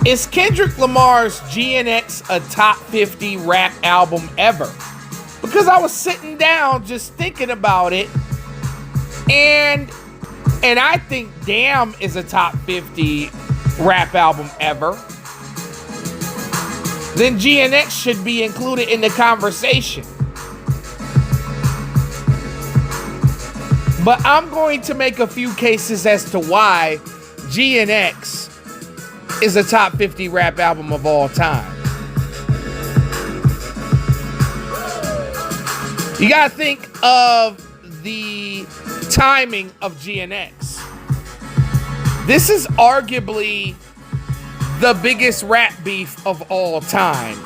Is Kendrick Lamar's GNX a top 50 rap album ever? Because I was sitting down just thinking about it, and I think Damn is a top 50 rap album ever. Then GNX should be included in the conversation. But I'm going to make a few cases as to why GNX is a top 50 rap album of all time. You gotta think of the timing of GNX. This is arguably the biggest rap beef of all time.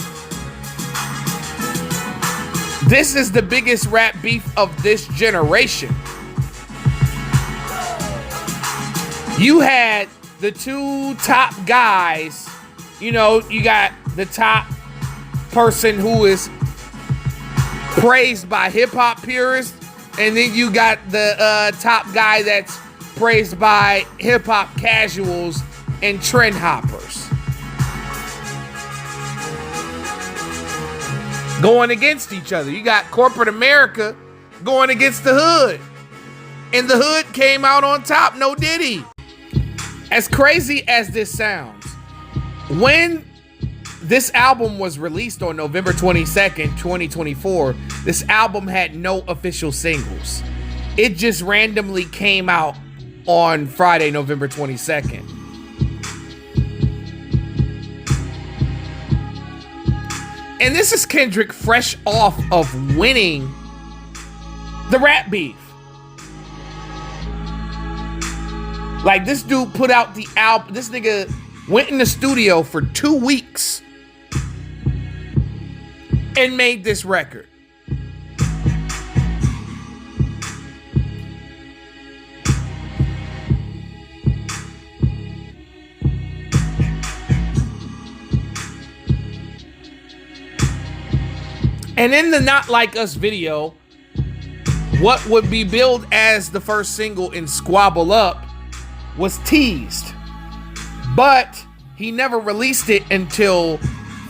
This is the biggest rap beef of this generation. You had the two top guys, you got the top person who is praised by hip-hop purists, and then you got the top guy that's praised by hip-hop casuals and trend hoppers. Going against each other. You got corporate America going against the hood. And the hood came out on top, no Diddy. As crazy as this sounds, when this album was released on November 22nd, 2024, this album had no official singles. It just randomly came out on Friday, November 22nd. And this is Kendrick fresh off of winning the rap beef. Like, this dude put out the album. This nigga went in the studio for 2 weeks and made this record. And in the Not Like Us video, what would be billed as the first single in Squabble Up was teased, but he never released it until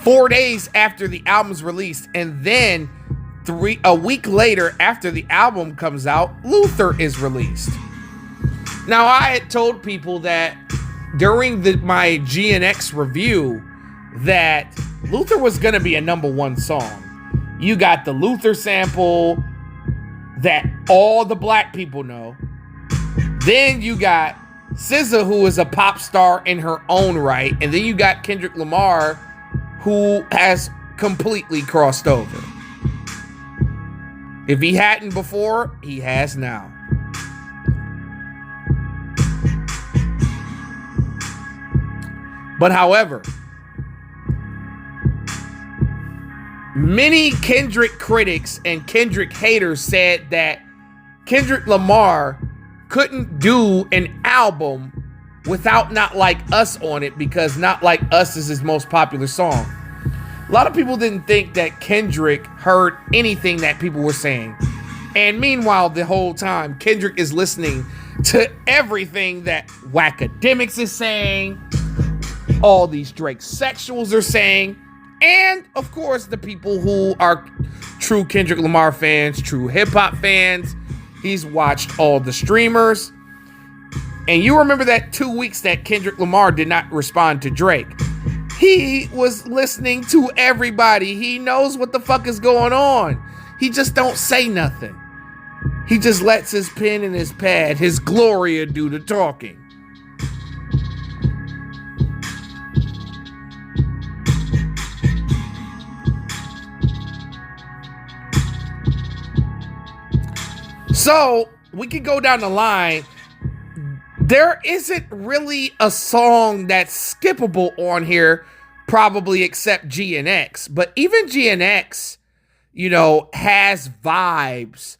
4 days after the album's released. And then a week later, after the album comes out, Luther is released. Now, I had told people that during my GNX review that Luther was gonna be a #1 song. You got the Luther sample that all the black people know. Then you got SZA, who is a pop star in her own right. And then you got Kendrick Lamar, who has completely crossed over. If he hadn't before, he has now. But however, many Kendrick critics and Kendrick haters said that Kendrick Lamar couldn't do an album without Not Like Us on it, because Not Like Us is his most popular song. A lot of people didn't think that Kendrick heard anything that people were saying. And meanwhile, the whole time, Kendrick is listening to everything that Whackademics is saying, all these Drake sexuals are saying, and of course, the people who are true Kendrick Lamar fans, true hip-hop fans. He's watched all the streamers. And you remember that 2 weeks that Kendrick Lamar did not respond to Drake. He was listening to everybody. He knows what the fuck is going on. He just don't say nothing. He just lets his pen and his pad, his Gloria, do the talking. So we could go down the line. There isn't really a song that's skippable on here, probably except GNX. But even GNX, has vibes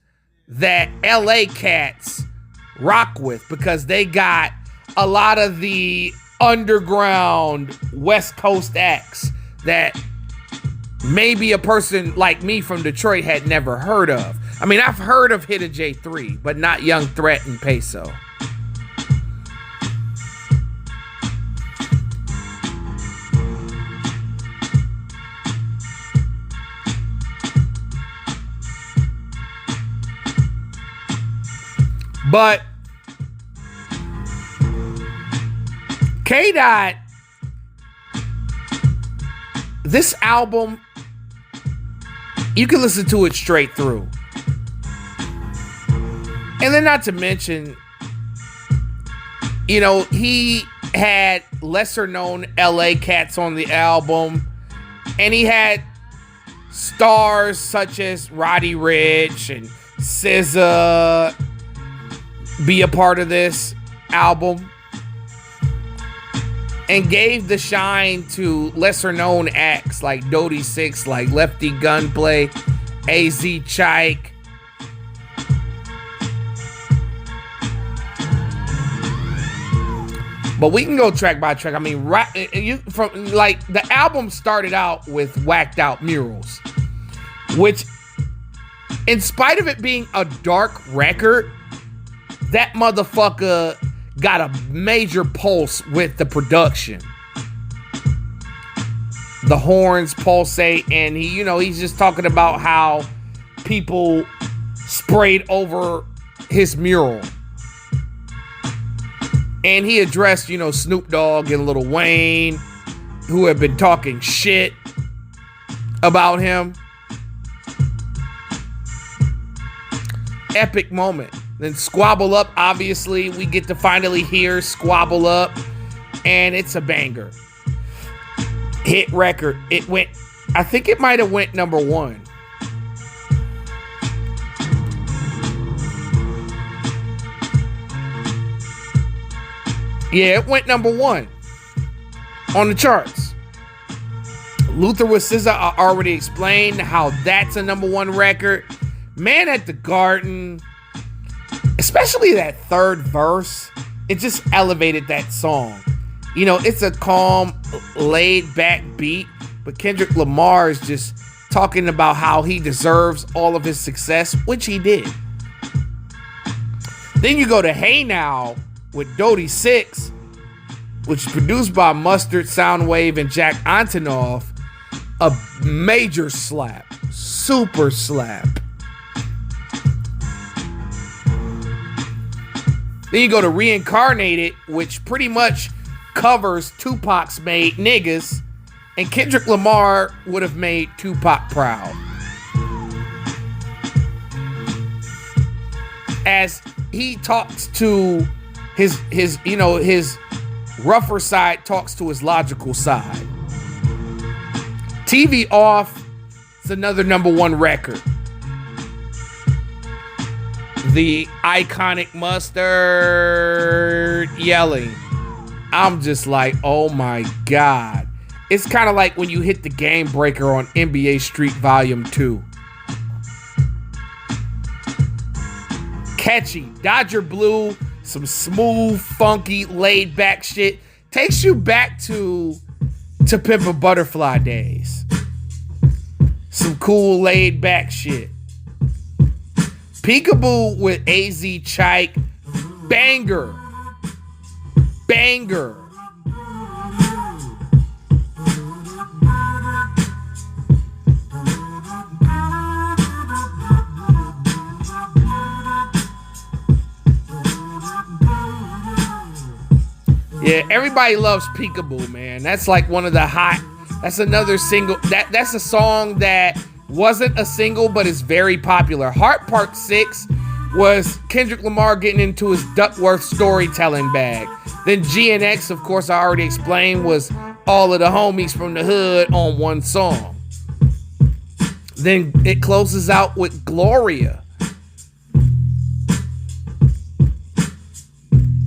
that LA cats rock with, because they got a lot of the underground West Coast acts that maybe a person like me from Detroit had never heard of. I mean, I've heard of Hidda J3, but not Young Threat and Peso. But K-Dot, this album, you can listen to it straight through. And then not to mention, you know, he had lesser known LA cats on the album, and he had stars such as Roddy Ricch and SZA be a part of this album, and gave the shine to lesser known acts like Dodie Six, like Lefty Gunplay, AZ Chike. But we can go track by track. I mean, the album started out with Whacked Out Murals, which, in spite of it being a dark record, that motherfucker got a major pulse with the production. The horns pulsate, and he's just talking about how people sprayed over his mural. And he addressed, Snoop Dogg and Lil Wayne, who have been talking shit about him. Epic moment. Then Squabble Up, obviously, we get to finally hear Squabble Up, and it's a banger. Hit record. I think it might have went number 1. Yeah, it went number 1 on the charts. Luther with SZA, I already explained how that's a number 1 record. Man at the Garden, especially that third verse, it just elevated that song. It's a calm, laid-back beat, but Kendrick Lamar is just talking about how he deserves all of his success, which he did. Then you go to Hey Now with Dodie Six, which is produced by Mustard, Soundwave, and Jack Antonoff. A major slap. Super slap. Then you go to Reincarnated, which pretty much covers Tupac's Made Niggas, and Kendrick Lamar would have made Tupac proud. As he talks to his rougher side, talks to his logical side. TV Off is another number 1 record. The iconic Mustard yelling. I'm just like, oh my God. It's kind of like when you hit the game breaker on NBA Street Volume 2. Catchy. Dodger Blue. Some smooth, funky, laid-back shit. Takes you back to Pimp a Butterfly days. Some cool, laid-back shit. Peekaboo with AZ Chike. Banger. Banger. Yeah, everybody loves Peekaboo, man. That's like one of the hot. That's another single. That's a song that wasn't a single, but is very popular. Heart Part 6 was Kendrick Lamar getting into his Duckworth storytelling bag. Then GNX, of course, I already explained, was all of the homies from the hood on one song. Then it closes out with Gloria.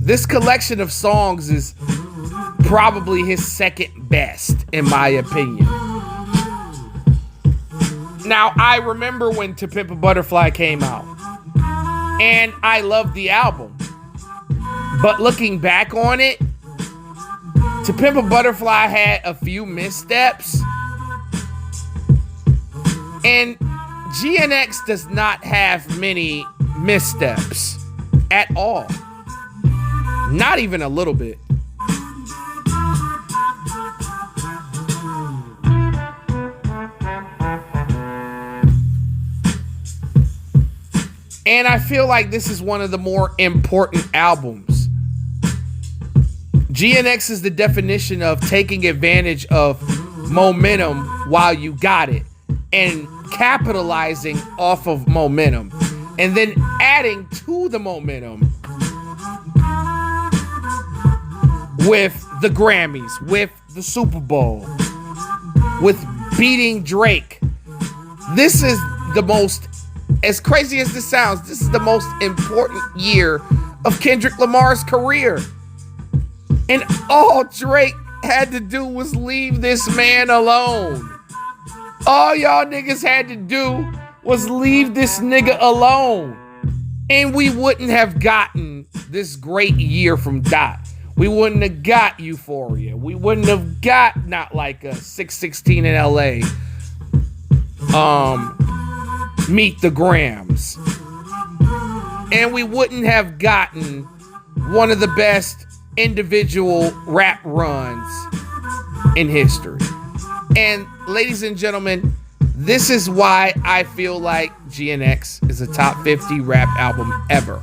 This collection of songs is probably his second best, in my opinion. Now, I remember when To Pimp a Butterfly came out, and I loved the album. But looking back on it, To Pimp a Butterfly had a few missteps, and GNX does not have many missteps at all. Not even a little bit. And And I feel like this is one of the more important albums. GNX is the definition of taking advantage of momentum while you got it and capitalizing off of momentum and then adding to the momentum with the Grammys, with the Super Bowl, with beating Drake. This is the most, as crazy as this sounds, this is the most important year of Kendrick Lamar's career. And all Drake had to do was leave this man alone. All y'all niggas had to do was leave this nigga alone. And we wouldn't have gotten this great year from Dot. We wouldn't have got Euphoria. We wouldn't have got Not Like Us, 616 in LA. Meet the Grams. And we wouldn't have gotten one of the best individual rap runs in history. And ladies and gentlemen, this is why I feel like GNX is a top 50 rap album ever.